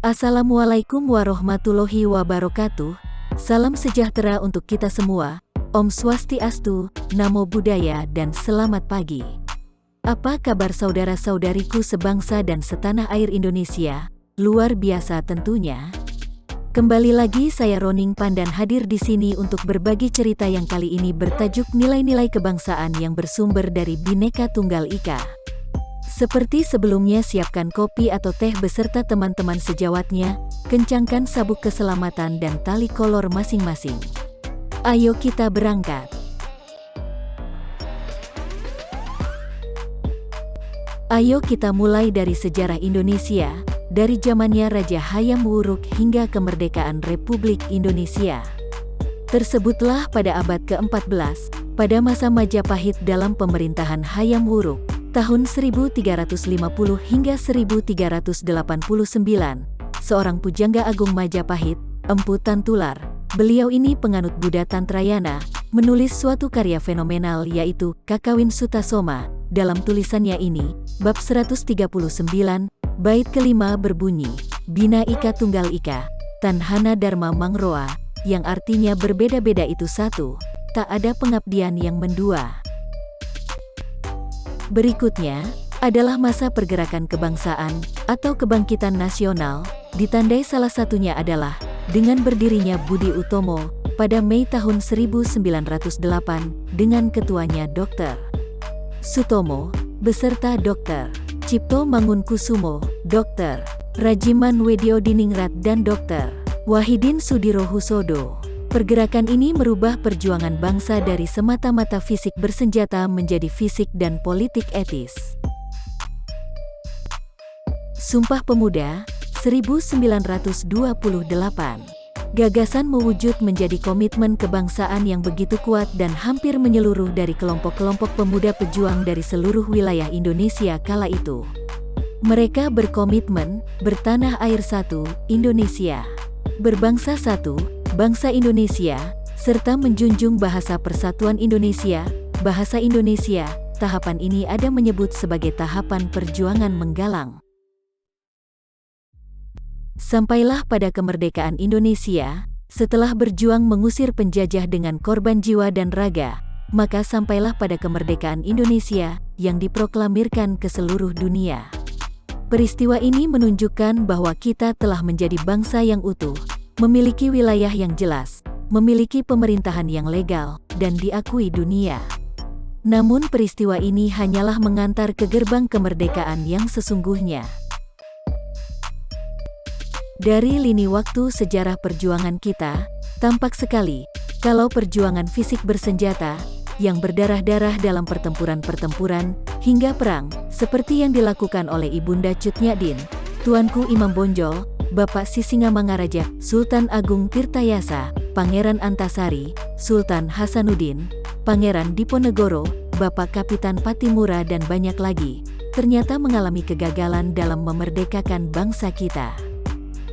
Assalamualaikum warahmatullahi wabarakatuh. Salam sejahtera untuk kita semua. Om Swastiastu, Namo Buddhaya dan selamat pagi. Apa kabar saudara-saudariku sebangsa dan setanah air Indonesia? Luar biasa tentunya. Kembali lagi saya Roning Pandan hadir di sini untuk berbagi cerita yang kali ini bertajuk nilai-nilai kebangsaan yang bersumber dari Bhinneka Tunggal Ika. Seperti sebelumnya, siapkan kopi atau teh beserta teman-teman sejawatnya, kencangkan sabuk keselamatan dan tali kolor masing-masing. Ayo kita berangkat. Ayo kita mulai dari sejarah Indonesia, dari zamannya Raja Hayam Wuruk hingga kemerdekaan Republik Indonesia. Tersebutlah pada abad ke-14, pada masa Majapahit dalam pemerintahan Hayam Wuruk, tahun 1350 hingga 1389, seorang pujangga agung Majapahit, Empu Tantular, beliau ini penganut Buddha Tantrayana, menulis suatu karya fenomenal yaitu Kakawin Sutasoma. Dalam tulisannya ini, bab 139, bait kelima berbunyi, Bina Ika Tunggal Ika, Tanhana Dharma Mangroa, yang artinya berbeda-beda itu satu, tak ada pengabdian yang mendua. Berikutnya, adalah masa pergerakan kebangsaan, atau kebangkitan nasional, ditandai salah satunya adalah, dengan berdirinya Budi Utomo, pada Mei tahun 1908, dengan ketuanya Dr. Sutomo, beserta Dr. Cipto Mangunkusumo, Dr. Rajiman Wedyodiningrat dan Dr. Wahidin Sudirohusodo. Pergerakan ini merubah perjuangan bangsa dari semata-mata fisik bersenjata menjadi fisik dan politik etis. Sumpah Pemuda, 1928. Gagasan mewujud menjadi komitmen kebangsaan yang begitu kuat dan hampir menyeluruh dari kelompok-kelompok pemuda pejuang dari seluruh wilayah Indonesia kala itu. Mereka berkomitmen, bertanah air satu, Indonesia. Berbangsa satu, bangsa Indonesia, serta menjunjung bahasa persatuan Indonesia, bahasa Indonesia. Tahapan ini ada menyebut sebagai tahapan perjuangan menggalang. Sampailah pada kemerdekaan Indonesia, setelah berjuang mengusir penjajah dengan korban jiwa dan raga, maka sampailah pada kemerdekaan Indonesia, yang diproklamirkan ke seluruh dunia. Peristiwa ini menunjukkan bahwa kita telah menjadi bangsa yang utuh, memiliki wilayah yang jelas, memiliki pemerintahan yang legal, dan diakui dunia. Namun peristiwa ini hanyalah mengantar ke gerbang kemerdekaan yang sesungguhnya. Dari lini waktu sejarah perjuangan kita, tampak sekali, kalau perjuangan fisik bersenjata, yang berdarah-darah dalam pertempuran-pertempuran, hingga perang, seperti yang dilakukan oleh Ibunda Cut Nyak Tuanku Imam Bonjol, Bapak Sisingamangaraja, Sultan Agung Tirtayasa, Pangeran Antasari, Sultan Hasanuddin, Pangeran Diponegoro, Bapak Kapitan Patimura dan banyak lagi, ternyata mengalami kegagalan dalam memerdekakan bangsa kita.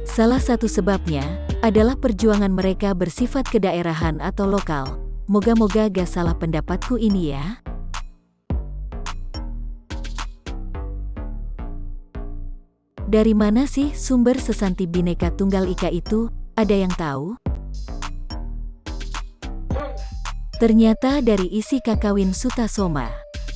Salah satu sebabnya, adalah perjuangan mereka bersifat kedaerahan atau lokal. Moga-moga gak salah pendapatku ini ya. Dari mana sih sumber sesanti Bhinneka Tunggal Ika itu? Ada yang tahu? Ternyata dari isi Kakawin Sutasoma.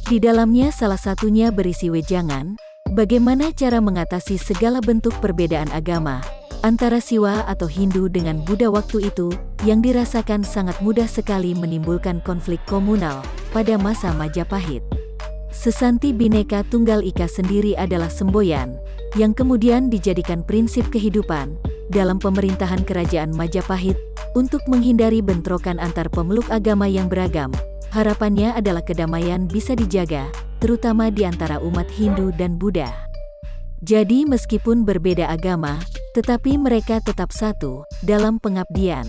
Di dalamnya salah satunya berisi wejangan, bagaimana cara mengatasi segala bentuk perbedaan agama, antara Siwa atau Hindu dengan Buddha waktu itu, yang dirasakan sangat mudah sekali menimbulkan konflik komunal, pada masa Majapahit. Sesanti Bhinneka Tunggal Ika sendiri adalah semboyan, yang kemudian dijadikan prinsip kehidupan, dalam pemerintahan kerajaan Majapahit, untuk menghindari bentrokan antar pemeluk agama yang beragam. Harapannya adalah kedamaian bisa dijaga, terutama di antara umat Hindu dan Buddha. Jadi meskipun berbeda agama, tetapi mereka tetap satu, dalam pengabdian.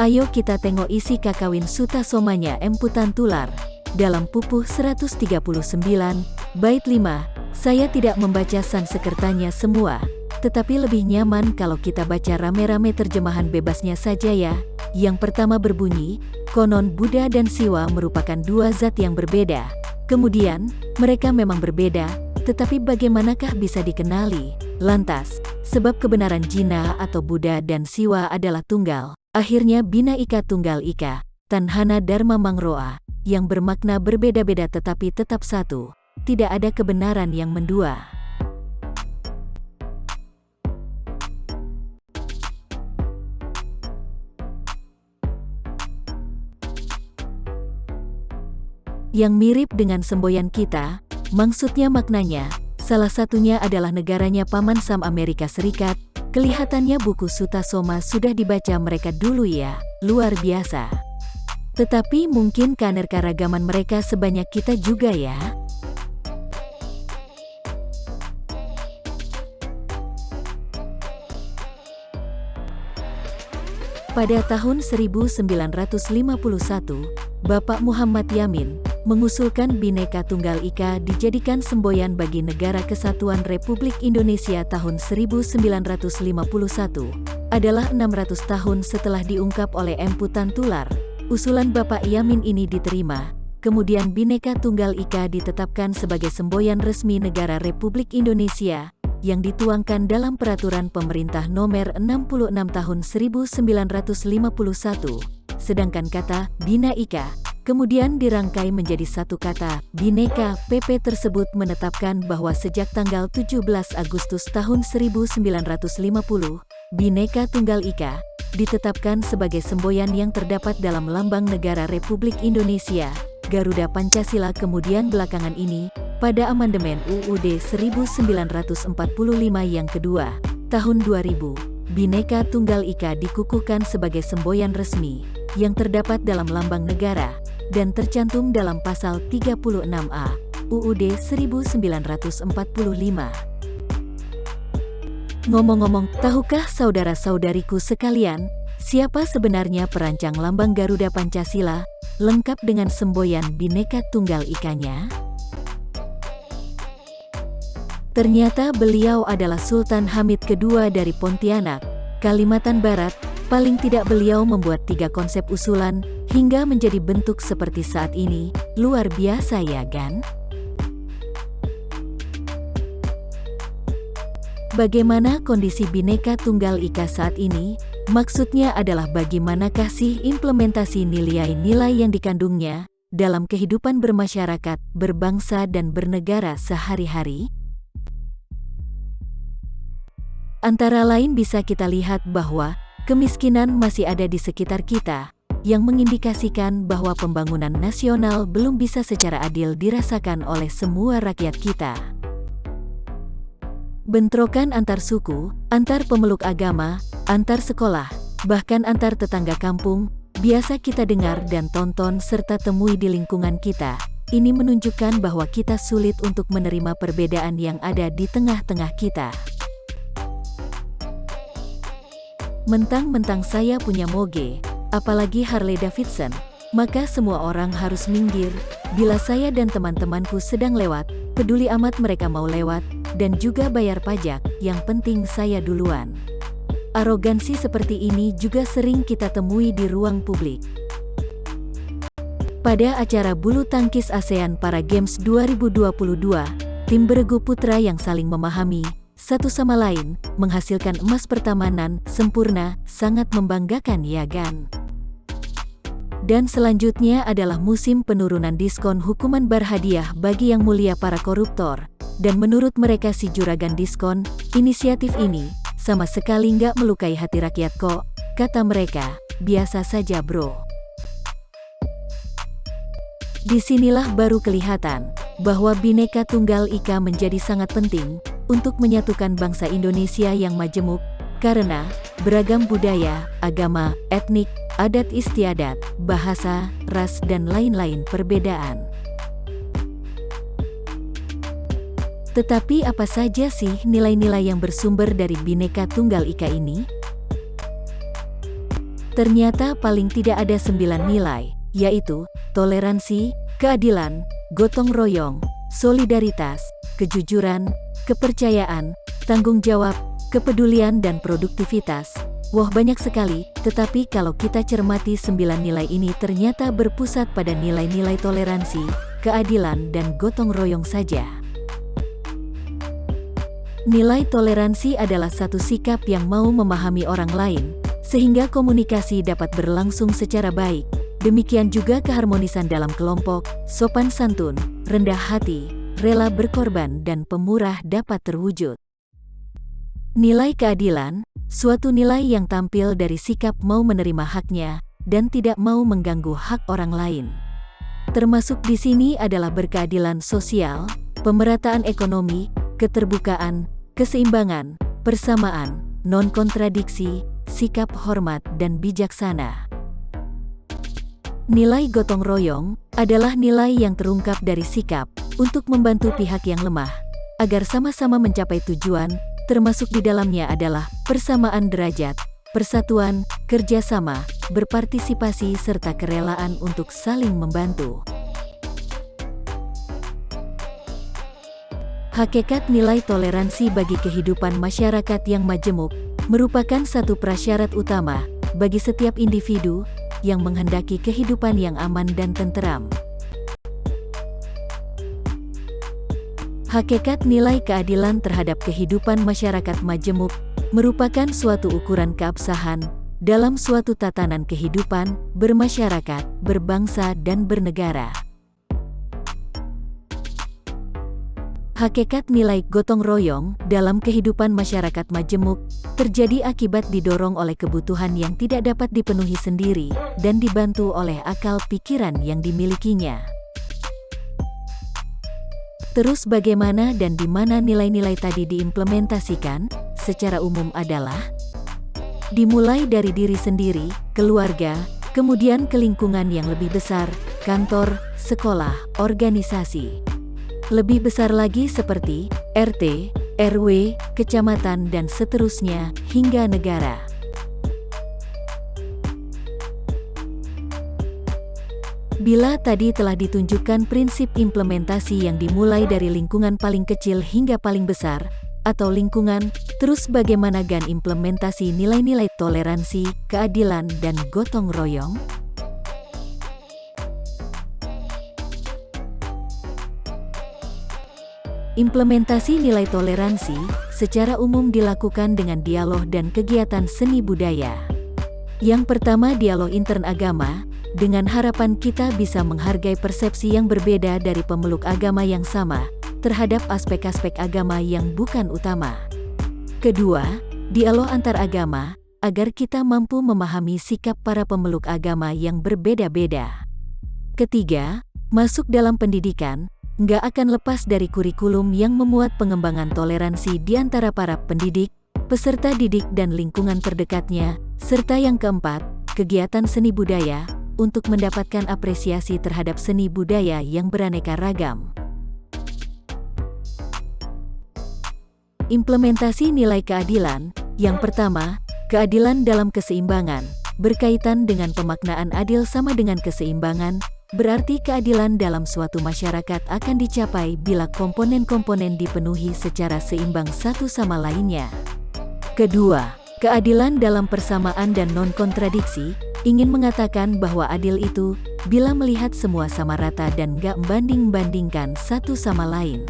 Ayo kita tengok isi Kakawin Sutasomanya Empu Tantular. Dalam pupuh 139, bait 5, saya tidak membaca Sanskertanya semua, tetapi lebih nyaman kalau kita baca rame-rame terjemahan bebasnya saja ya. Yang pertama berbunyi, konon Buddha dan Siwa merupakan dua zat yang berbeda. Kemudian, mereka memang berbeda, tetapi bagaimanakah bisa dikenali? Lantas, sebab kebenaran Jina atau Buddha dan Siwa adalah tunggal, akhirnya Bina Ika Tunggal Ika, Tanhana Dharma Mangroa, yang bermakna berbeda-beda tetapi tetap satu, tidak ada kebenaran yang mendua. Yang mirip dengan semboyan kita, maksudnya maknanya, salah satunya adalah negaranya Paman Sam Amerika Serikat. Kelihatannya buku Sutta Soma sudah dibaca mereka dulu ya, luar biasa. Tetapi mungkin keanekaragaman mereka sebanyak kita juga ya. Pada tahun 1951, Bapak Muhammad Yamin mengusulkan Bhinneka Tunggal Ika dijadikan semboyan bagi Negara Kesatuan Republik Indonesia tahun 1951, adalah 600 tahun setelah diungkap oleh Empu Tantular. Usulan Bapak Yamin ini diterima, kemudian Bhinneka Tunggal Ika ditetapkan sebagai semboyan resmi Negara Republik Indonesia, yang dituangkan dalam Peraturan Pemerintah Nomor 66 Tahun 1951, sedangkan kata Bina Ika kemudian dirangkai menjadi satu kata, Bhinneka. PP tersebut menetapkan bahwa sejak tanggal 17 Agustus tahun 1950, Bhinneka Tunggal Ika ditetapkan sebagai semboyan yang terdapat dalam lambang negara Republik Indonesia, Garuda Pancasila. Kemudian belakangan ini, pada amandemen UUD 1945 yang kedua, tahun 2000, Bhinneka Tunggal Ika dikukuhkan sebagai semboyan resmi, yang terdapat dalam lambang negara, dan tercantum dalam pasal 36A, UUD 1945. Ngomong-ngomong, tahukah saudara-saudariku sekalian, siapa sebenarnya perancang lambang Garuda Pancasila, lengkap dengan semboyan Bhinneka Tunggal Ikanya? Ternyata beliau adalah Sultan Hamid II dari Pontianak, Kalimantan Barat. Paling tidak beliau membuat 3 konsep usulan, hingga menjadi bentuk seperti saat ini. Luar biasa ya kan? Bagaimana kondisi Bhinneka Tunggal Ika saat ini? Maksudnya adalah bagaimanakah sih implementasi nilai-nilai yang dikandungnya, dalam kehidupan bermasyarakat, berbangsa dan bernegara sehari-hari? Antara lain bisa kita lihat bahwa kemiskinan masih ada di sekitar kita, yang mengindikasikan bahwa pembangunan nasional belum bisa secara adil dirasakan oleh semua rakyat kita. Bentrokan antar suku, antar pemeluk agama, antar sekolah, bahkan antar tetangga kampung, biasa kita dengar dan tonton serta temui di lingkungan kita. Ini menunjukkan bahwa kita sulit untuk menerima perbedaan yang ada di tengah-tengah kita. Mentang-mentang saya punya moge, apalagi Harley Davidson, maka semua orang harus minggir. Bila saya dan teman-temanku sedang lewat, peduli amat mereka mau lewat, dan juga bayar pajak, yang penting saya duluan. Arogansi seperti ini juga sering kita temui di ruang publik. Pada acara bulu tangkis ASEAN Para Games 2022, tim beregu putra yang saling memahami satu sama lain, menghasilkan emas pertamanan sempurna, sangat membanggakan ya kan? Dan selanjutnya adalah musim penurunan diskon hukuman berhadiah bagi yang mulia para koruptor. Dan menurut mereka si juragan diskon, inisiatif ini, sama sekali nggak melukai hati rakyat kok, kata mereka, biasa saja bro. Disinilah baru kelihatan, bahwa Bhinneka Tunggal Ika menjadi sangat penting, untuk menyatukan bangsa Indonesia yang majemuk, karena beragam budaya, agama, etnik, adat istiadat, bahasa, ras dan lain-lain perbedaan. Tetapi apa saja sih nilai-nilai yang bersumber dari Bhinneka Tunggal Ika ini? Ternyata paling tidak ada 9 nilai, yaitu toleransi, keadilan, gotong royong, solidaritas, kejujuran, kepercayaan, tanggung jawab, kepedulian dan produktivitas. Wah banyak sekali, tetapi kalau kita cermati 9 nilai ini ternyata berpusat pada nilai-nilai toleransi, keadilan dan gotong royong saja. Nilai toleransi adalah satu sikap yang mau memahami orang lain, sehingga komunikasi dapat berlangsung secara baik. Demikian juga keharmonisan dalam kelompok, sopan santun, rendah hati, rela berkorban dan pemurah dapat terwujud. Nilai keadilan, suatu nilai yang tampil dari sikap mau menerima haknya, dan tidak mau mengganggu hak orang lain. Termasuk di sini adalah berkeadilan sosial, pemerataan ekonomi, keterbukaan, keseimbangan, persamaan, non-kontradiksi, sikap hormat dan bijaksana. Nilai gotong royong adalah nilai yang terungkap dari sikap untuk membantu pihak yang lemah, agar sama-sama mencapai tujuan, termasuk di dalamnya adalah persamaan derajat, persatuan, kerjasama, berpartisipasi serta kerelaan untuk saling membantu. Hakikat nilai toleransi bagi kehidupan masyarakat yang majemuk merupakan satu prasyarat utama bagi setiap individu yang menghendaki kehidupan yang aman dan tenteram. Hakikat nilai keadilan terhadap kehidupan masyarakat majemuk merupakan suatu ukuran keabsahan dalam suatu tatanan kehidupan, bermasyarakat, berbangsa dan bernegara. Hakikat nilai gotong royong dalam kehidupan masyarakat majemuk terjadi akibat didorong oleh kebutuhan yang tidak dapat dipenuhi sendiri dan dibantu oleh akal pikiran yang dimilikinya. Terus bagaimana dan di mana nilai-nilai tadi diimplementasikan? Secara umum adalah dimulai dari diri sendiri, keluarga, kemudian ke lingkungan yang lebih besar, kantor, sekolah, organisasi. Lebih besar lagi seperti RT, RW, kecamatan dan seterusnya, hingga negara. Bila tadi telah ditunjukkan prinsip implementasi yang dimulai dari lingkungan paling kecil hingga paling besar, atau lingkungan, terus bagaimana implementasi nilai-nilai toleransi, keadilan, dan gotong royong? Implementasi nilai toleransi secara umum dilakukan dengan dialog dan kegiatan seni budaya. Yang pertama, dialog intern agama, dengan harapan kita bisa menghargai persepsi yang berbeda dari pemeluk agama yang sama terhadap aspek-aspek agama yang bukan utama. Kedua, dialog antar agama, agar kita mampu memahami sikap para pemeluk agama yang berbeda-beda. Ketiga, masuk dalam pendidikan, nggak akan lepas dari kurikulum yang memuat pengembangan toleransi di antara para pendidik, peserta didik dan lingkungan terdekatnya, serta yang keempat, kegiatan seni budaya, untuk mendapatkan apresiasi terhadap seni budaya yang beraneka ragam. Implementasi nilai keadilan, yang pertama, keadilan dalam keseimbangan, berkaitan dengan pemaknaan adil sama dengan keseimbangan, berarti keadilan dalam suatu masyarakat akan dicapai bila komponen-komponen dipenuhi secara seimbang satu sama lainnya. Kedua, keadilan dalam persamaan dan non-kontradiksi, ingin mengatakan bahwa adil itu, bila melihat semua sama rata dan gak membanding-bandingkan satu sama lain.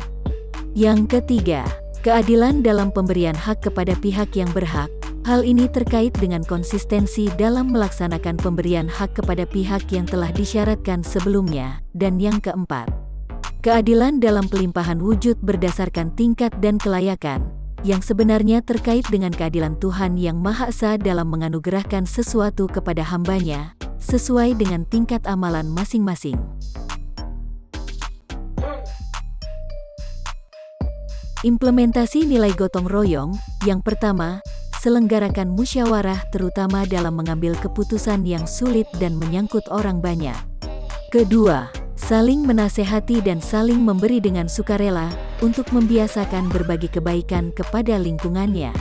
Yang ketiga, keadilan dalam pemberian hak kepada pihak yang berhak. Hal ini terkait dengan konsistensi dalam melaksanakan pemberian hak kepada pihak yang telah disyaratkan sebelumnya. Dan yang keempat, keadilan dalam pelimpahan wujud berdasarkan tingkat dan kelayakan, yang sebenarnya terkait dengan keadilan Tuhan yang Maha Esa dalam menganugerahkan sesuatu kepada hambanya, sesuai dengan tingkat amalan masing-masing. Implementasi nilai gotong royong, yang pertama, selenggarakan musyawarah terutama dalam mengambil keputusan yang sulit dan menyangkut orang banyak. Kedua, saling menasehati dan saling memberi dengan sukarela untuk membiasakan berbagi kebaikan kepada lingkungannya.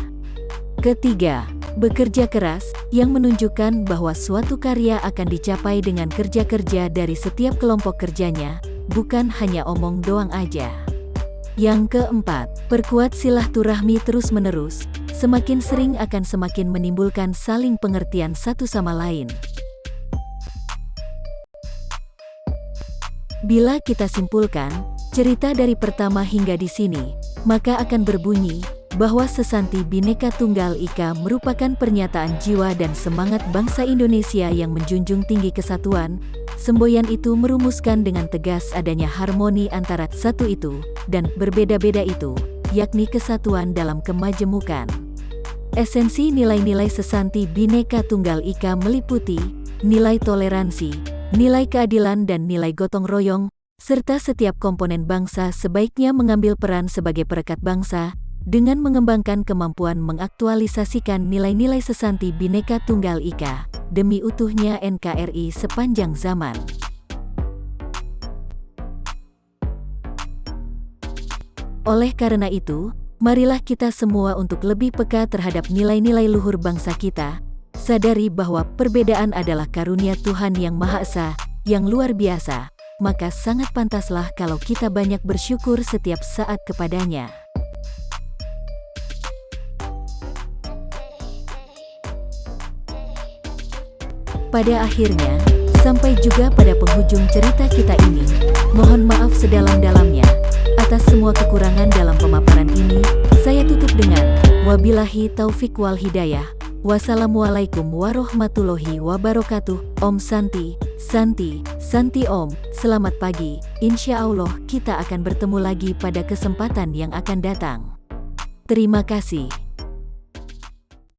Ketiga, bekerja keras yang menunjukkan bahwa suatu karya akan dicapai dengan kerja-kerja dari setiap kelompok kerjanya, bukan hanya omong doang aja. Yang keempat, perkuat silaturahmi terus-menerus, semakin sering akan semakin menimbulkan saling pengertian satu sama lain. Bila kita simpulkan cerita dari pertama hingga di sini, maka akan berbunyi, bahwa Sesanti Bhinneka Tunggal Ika merupakan pernyataan jiwa dan semangat bangsa Indonesia yang menjunjung tinggi kesatuan. Semboyan itu merumuskan dengan tegas adanya harmoni antara satu itu dan berbeda-beda itu, yakni kesatuan dalam kemajemukan. Esensi nilai-nilai Sesanti Bhinneka Tunggal Ika meliputi nilai toleransi, nilai keadilan dan nilai gotong royong, serta setiap komponen bangsa sebaiknya mengambil peran sebagai perekat bangsa dengan mengembangkan kemampuan mengaktualisasikan nilai-nilai Sesanti Bhinneka Tunggal Ika demi utuhnya NKRI sepanjang zaman. Oleh karena itu, marilah kita semua untuk lebih peka terhadap nilai-nilai luhur bangsa kita, sadari bahwa perbedaan adalah karunia Tuhan yang Maha Esa, yang luar biasa, maka sangat pantaslah kalau kita banyak bersyukur setiap saat kepadanya. Pada akhirnya, sampai juga pada penghujung cerita kita ini. Mohon maaf sedalam-dalamnya atas semua kekurangan dalam pemaparan ini. Saya tutup dengan wabillahi taufik wal hidayah. Wassalamualaikum warahmatullahi wabarakatuh. Om Santi, Santi, Santi Om. Selamat pagi. Insya Allah kita akan bertemu lagi pada kesempatan yang akan datang. Terima kasih.